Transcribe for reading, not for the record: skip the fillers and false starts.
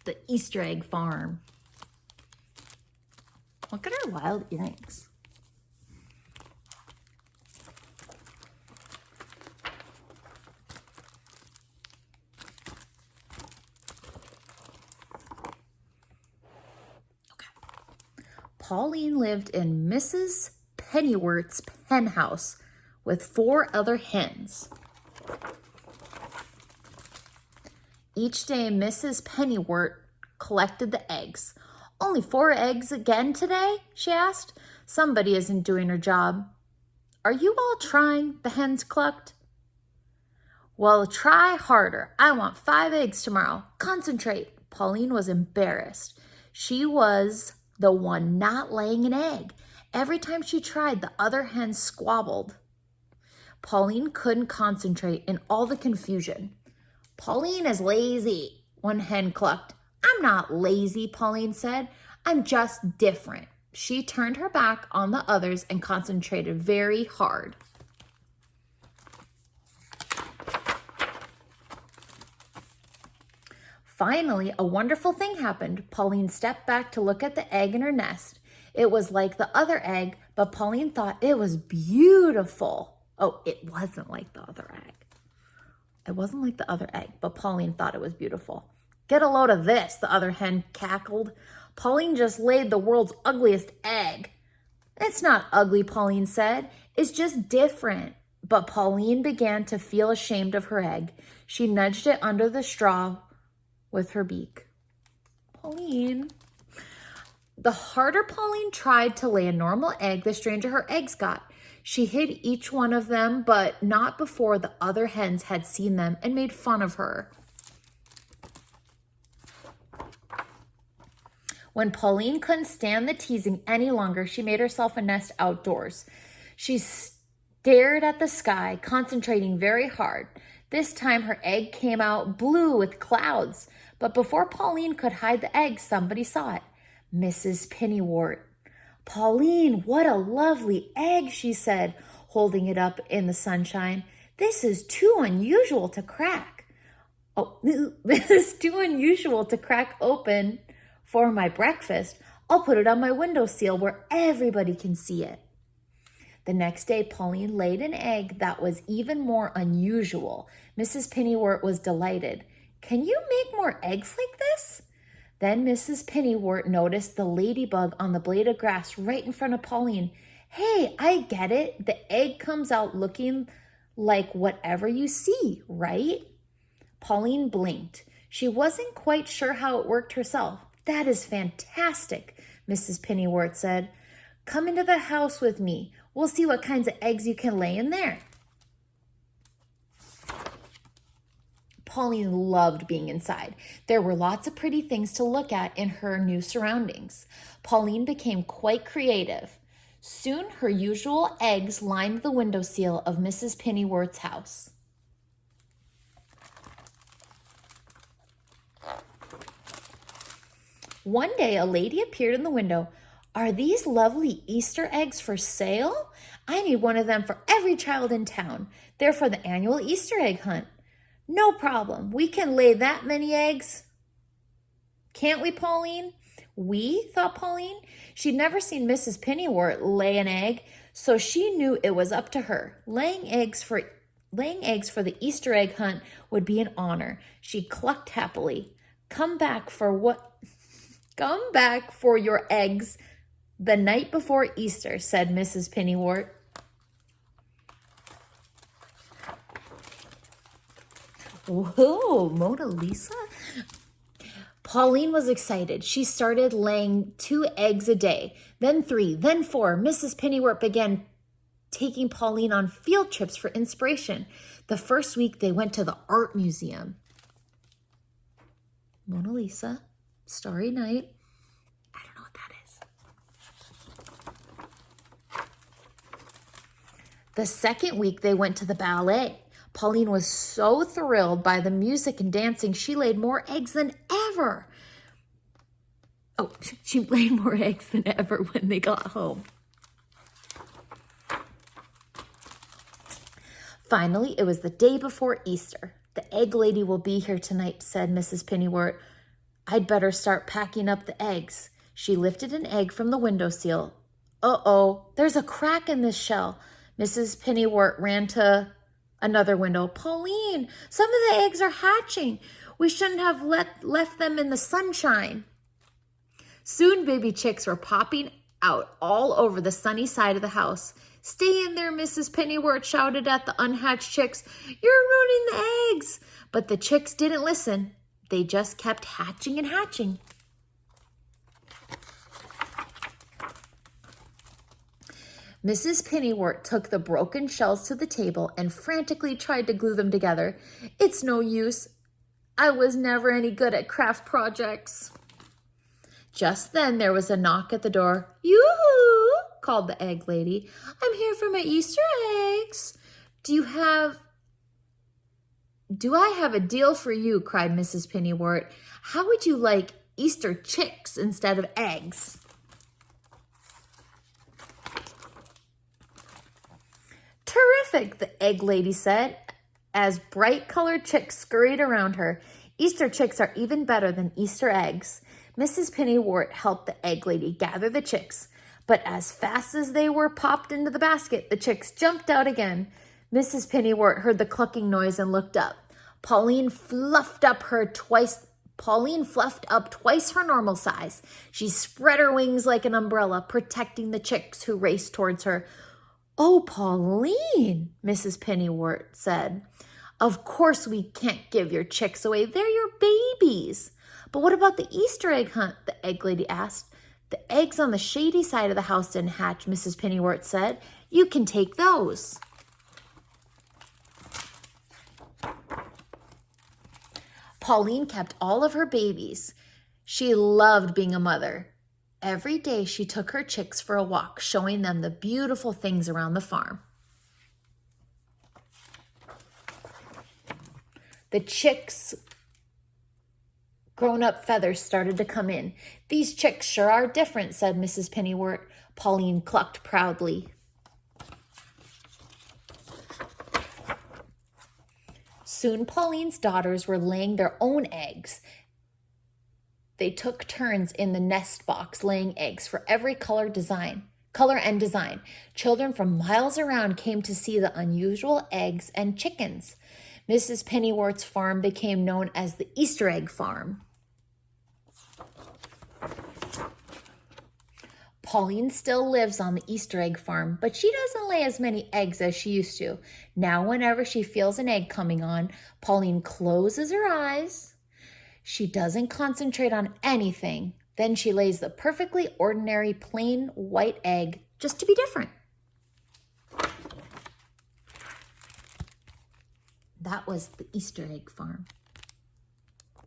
the Easter egg farm. Look at her wild earrings. Pauline lived in Mrs. Pennyworth's penhouse with 4 other hens. Each day, Mrs. Pennyworth collected the eggs. "Only 4 eggs again today?" she asked. "Somebody isn't doing her job." "Are you all trying?" the hens clucked. "Well, try harder. I want 5 eggs tomorrow. Concentrate." Pauline was embarrassed. She was the one not laying an egg. Every time she tried, the other hens squabbled. Pauline couldn't concentrate in all the confusion. "Pauline is lazy," one hen clucked. "I'm not lazy," Pauline said. "I'm just different." She turned her back on the others and concentrated very hard. Finally, a wonderful thing happened. Pauline stepped back to look at the egg in her nest. It was like the other egg, but Pauline thought it was beautiful. Oh, it wasn't like the other egg. It wasn't like the other egg, but Pauline thought it was beautiful. "Get a load of this," the other hen cackled. "Pauline just laid the world's ugliest egg." "It's not ugly," Pauline said. "It's just different." But Pauline began to feel ashamed of her egg. She nudged it under the straw with her beak. The harder Pauline tried to lay a normal egg, the stranger her eggs got. She hid each one of them, but not before the other hens had seen them and made fun of her. When Pauline couldn't stand the teasing any longer, she made herself a nest outdoors. She stared at the sky, concentrating very hard. This time her egg came out blue with clouds. But before Pauline could hide the egg, somebody saw it. Mrs. Pennyworth. "Pauline, what a lovely egg," she said, holding it up in the sunshine. "This is too unusual to crack." "Oh, this is too unusual to crack open for my breakfast. I'll put it on my windowsill where everybody can see it." The next day, Pauline laid an egg that was even more unusual. Mrs. Pennyworth was delighted. "Can you make more eggs like this?" Then Mrs. Pennyworth noticed the ladybug on the blade of grass right in front of Pauline. "Hey, I get it. The egg comes out looking like whatever you see, right?" Pauline blinked. She wasn't quite sure how it worked herself. "That is fantastic," Mrs. Pennyworth said. "Come into the house with me. We'll see what kinds of eggs you can lay in there." Pauline loved being inside. There were lots of pretty things to look at in her new surroundings. Pauline became quite creative. Soon her usual eggs lined the windowsill of Mrs. Pennyworth's house. One day a lady appeared in the window. "Are these lovely Easter eggs for sale? I need one of them for every child in town. They're for the annual Easter egg hunt." "No problem. We can lay that many eggs." "Can't we, Pauline?" "We?" thought Pauline. She'd never seen Mrs. Pennyworth lay an egg, so she knew it was up to her. Laying eggs for the Easter egg hunt would be an honor. She clucked happily. Come back for your eggs the night before Easter," said Mrs. Pennyworth. "Whoa, Mona Lisa?" Pauline was excited. She started laying 2 eggs a day, then 3, then 4. Mrs. Pennyworth began taking Pauline on field trips for inspiration. The first week they went to the art museum. Mona Lisa, Starry Night. I don't know what that is. The second week they went to the ballet. Pauline was so thrilled by the music and dancing, she laid more eggs than ever. Oh, she laid more eggs than ever when they got home. Finally, it was the day before Easter. "The egg lady will be here tonight," said Mrs. Pennyworth. I'd better start packing up the eggs. She lifted an egg from the windowsill. Uh-oh, there's a crack in this shell. Mrs. Pennywort ran to another window. Pauline, some of the eggs are hatching. We shouldn't have left them in the sunshine. Soon baby chicks were popping out all over the sunny side of the house. Stay in there, Mrs. Pennywort shouted at the unhatched chicks. You're ruining the eggs. But the chicks didn't listen. They just kept hatching and hatching. Mrs. Pennywort took the broken shells to the table and frantically tried to glue them together. It's no use. I was never any good at craft projects. Just then there was a knock at the door. Yoo-hoo! Called the egg lady. I'm here for my Easter eggs. Do I have a deal for you? Cried Mrs. Pennywort. How would you like Easter chicks instead of eggs? Terrific, the egg lady said, as bright colored chicks scurried around her. Easter chicks are even better than Easter eggs. Mrs. Pennywort helped the egg lady gather the chicks, but as fast as they were popped into the basket, the chicks jumped out again. Mrs. Pennywort heard the clucking noise and looked up. Pauline fluffed up twice her normal size. She spread her wings like an umbrella, protecting the chicks who raced towards her. Oh, Pauline, Mrs. Pennywort said. Of course we can't give your chicks away. They're your babies. But what about the Easter egg hunt? The egg lady asked. The eggs on the shady side of the house didn't hatch, Mrs. Pennywort said. You can take those. Pauline kept all of her babies. She loved being a mother. Every day she took her chicks for a walk, showing them the beautiful things around the farm. The chicks' grown-up feathers started to come in. These chicks sure are different, said Mrs. Pennywort. Pauline clucked proudly. Soon Pauline's daughters were laying their own eggs. They took turns in the nest box laying eggs for every color and design. Children from miles around came to see the unusual eggs and chickens. Mrs. Pennywort's farm became known as the Easter egg farm. Pauline still lives on the Easter egg farm, but she doesn't lay as many eggs as she used to. Now, whenever she feels an egg coming on, Pauline closes her eyes. She doesn't concentrate on anything. Then she lays the perfectly ordinary plain white egg just to be different. That was the Easter egg farm.